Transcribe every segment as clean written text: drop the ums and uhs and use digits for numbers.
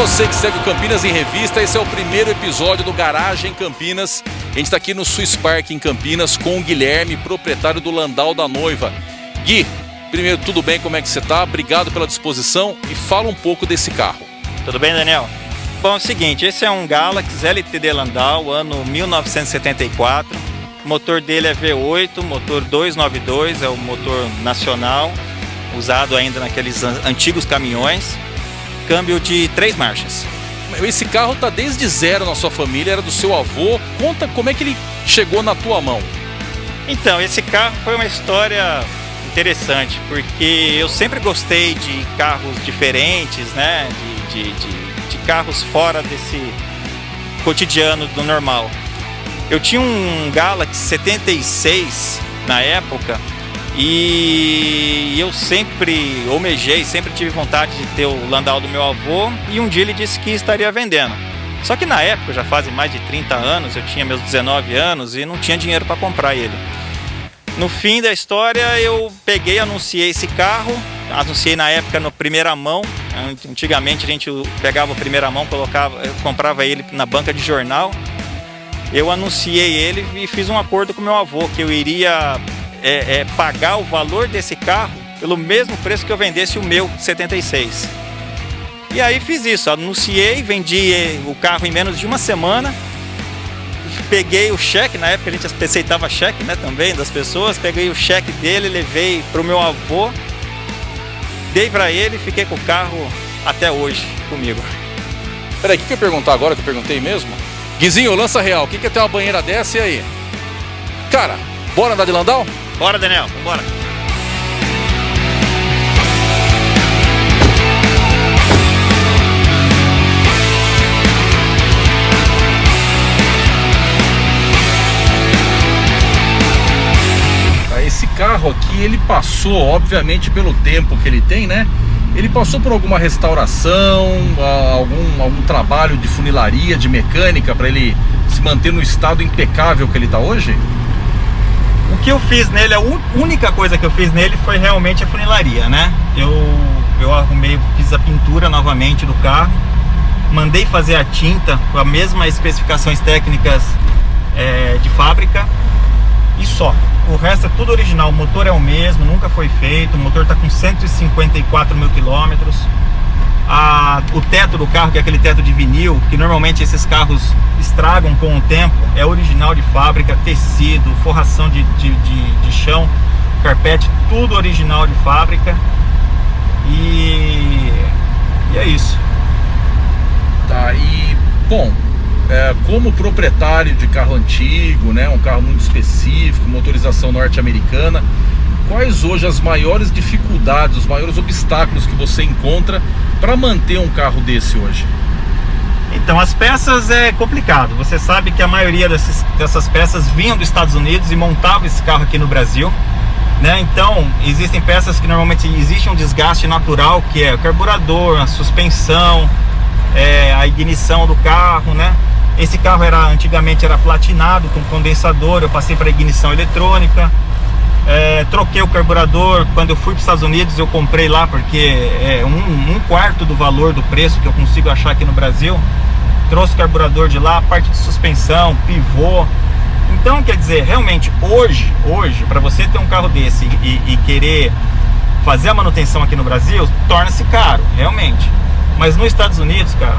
Você que segue o Campinas em Revista, esse é o primeiro episódio do Garagem Campinas. A gente está aqui no Swiss Park em Campinas com o Guilherme, proprietário do Landau da Noiva. Gui, primeiro, tudo bem? Como é que você está? Obrigado pela disposição e fala um pouco desse carro. Tudo bem, Daniel? Bom, é o seguinte, esse é um Galaxy LTD Landau, ano 1974. O motor dele é V8, motor 292, é o motor nacional, usado ainda naqueles antigos caminhões. Câmbio de 3 marchas. Esse carro está desde zero na sua família, era do seu avô. Conta como é que ele chegou na tua mão. Então, esse carro foi uma história interessante, porque eu sempre gostei de carros diferentes, né? De carros fora desse cotidiano do normal. Eu tinha um Galaxy 76 na época e eu sempre almejei, sempre tive vontade de ter o Landau do meu avô, e um dia ele disse que estaria vendendo. Só que na época, já fazem mais de 30 anos, eu tinha meus 19 anos e não tinha dinheiro para comprar ele. No fim da história eu peguei, anunciei esse carro, anunciei na época no primeira mão. Antigamente a gente pegava o primeira mão, comprava ele na banca de jornal. Eu anunciei ele e fiz um acordo com meu avô que eu iria pagar o valor desse carro pelo mesmo preço que eu vendesse o meu 76. E aí fiz isso, anunciei, vendi o carro em menos de uma semana. Peguei o cheque, na época a gente aceitava cheque, né, também das pessoas. Peguei o cheque dele, levei para o meu avô, dei para ele e fiquei com o carro até hoje comigo. Peraí, o que eu ia perguntar agora, que eu perguntei mesmo? Guizinho, lança real, o que é ter uma banheira dessa e aí? Cara, bora andar de Landau? Bora, Daniel, vambora. Esse carro aqui, ele passou, obviamente, pelo tempo que ele tem, né? Ele passou por alguma restauração, algum trabalho de funilaria, de mecânica, para ele se manter no estado impecável que ele está hoje? O que eu fiz nele, a única coisa que eu fiz nele foi realmente a funilaria, né? Eu arrumei, fiz a pintura novamente do carro, mandei fazer a tinta com as mesmas especificações técnicas de fábrica e só. O resto é tudo original, o motor é o mesmo, nunca foi feito, o motor está com 154 mil quilômetros. O teto do carro, que é aquele teto de vinil, que normalmente esses carros estragam com o tempo, é original de fábrica, tecido, forração de chão, carpete, tudo original de fábrica. E é isso. Tá, e bom, como proprietário de carro antigo, né, um carro muito específico, motorização norte-americana, quais hoje as maiores dificuldades, os maiores obstáculos que você encontra para manter um carro desse hoje? Então, as peças é complicado. Você sabe que a maioria dessas peças vinham dos Estados Unidos e montavam esse carro aqui no Brasil, né? Então, existem peças que normalmente existe um desgaste natural, que é o carburador, a suspensão, a ignição do carro, né? Esse carro antigamente era platinado com condensador, eu passei para ignição eletrônica. Troquei o carburador. Quando eu fui para os Estados Unidos, eu comprei lá, porque é um quarto do valor do preço que eu consigo achar aqui no Brasil. Trouxe o carburador de lá, parte de suspensão, pivô. Então, quer dizer, realmente hoje para você ter um carro desse e querer fazer a manutenção aqui no Brasil, torna-se caro, realmente. Mas nos Estados Unidos, cara,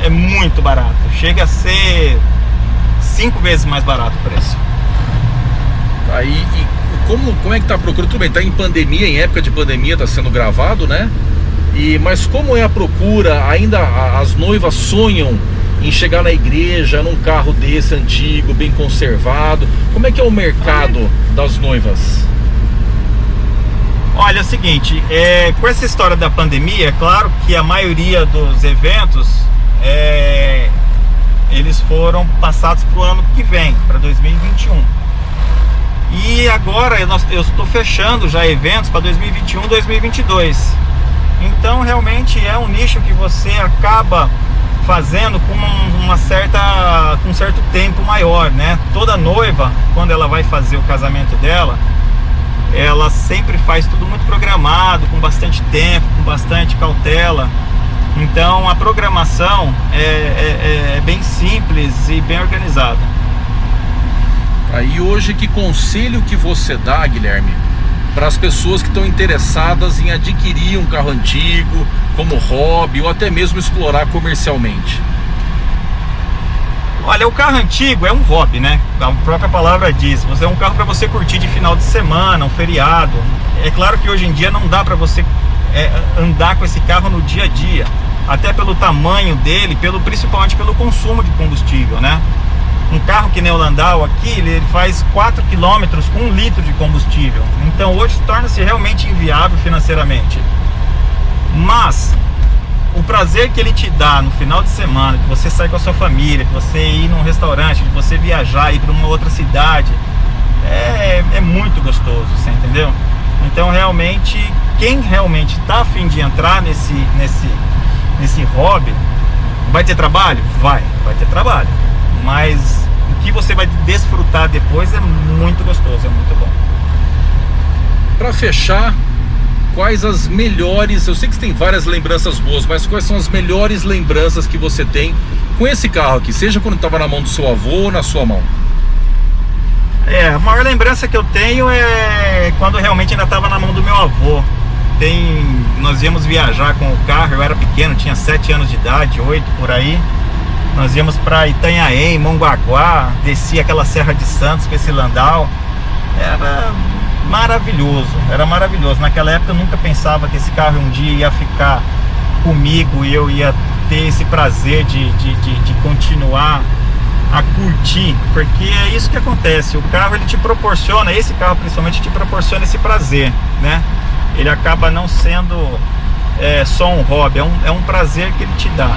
é muito barato. Chega a ser 5 vezes mais barato o preço. Aí, e como é que tá a procura? Tudo bem, tá em pandemia, em época de pandemia, tá sendo gravado, né? Mas como é a procura? Ainda as noivas sonham em chegar na igreja num carro desse antigo, bem conservado. Como é que é o mercado das noivas? Olha, é o seguinte, com essa história da pandemia, é claro que a maioria dos eventos eles foram passados para o ano que vem, para 2021. E agora eu estou fechando já eventos para 2021, 2022. Então realmente é um nicho que você acaba fazendo com um certo tempo maior, né? Toda noiva, quando ela vai fazer o casamento dela, ela sempre faz tudo muito programado, com bastante tempo, com bastante cautela. Então a programação é bem simples e bem organizada. Aí hoje, que conselho que você dá, Guilherme, para as pessoas que estão interessadas em adquirir um carro antigo como hobby ou até mesmo explorar comercialmente? Olha, o carro antigo é um hobby, né? A própria palavra diz. É um carro para você curtir de final de semana, um feriado. É claro que hoje em dia não dá para você andar com esse carro no dia a dia, até pelo tamanho dele, principalmente pelo consumo de combustível, né? Um carro que nem o Landau aqui, ele faz 4 km com 1 litro de combustível. Então hoje torna-se realmente inviável financeiramente. Mas o prazer que ele te dá no final de semana, que você sai com a sua família, que você ir num restaurante, que você viajar, ir para uma outra cidade, é muito gostoso, você entendeu? Então realmente, quem realmente está a fim de entrar nesse hobby, vai ter trabalho? Vai ter trabalho. Mas o que você vai desfrutar depois é muito gostoso, é muito bom. Para fechar, quais as melhores, eu sei que você tem várias lembranças boas, mas quais são as melhores lembranças que você tem com esse carro aqui, seja quando estava na mão do seu avô ou na sua mão? A maior lembrança que eu tenho é quando realmente ainda estava na mão do meu avô. Nós íamos viajar com o carro, eu era pequeno, tinha 7 anos de idade, 8 por aí. Nós íamos para Itanhaém, Mongaguá, descia aquela Serra de Santos com esse Landau. Era maravilhoso. Naquela época eu nunca pensava que esse carro um dia ia ficar comigo e eu ia ter esse prazer de continuar a curtir, porque é isso que acontece. O carro, ele te proporciona, esse carro principalmente te proporciona esse prazer, né? Ele acaba não sendo só um hobby, é um prazer que ele te dá.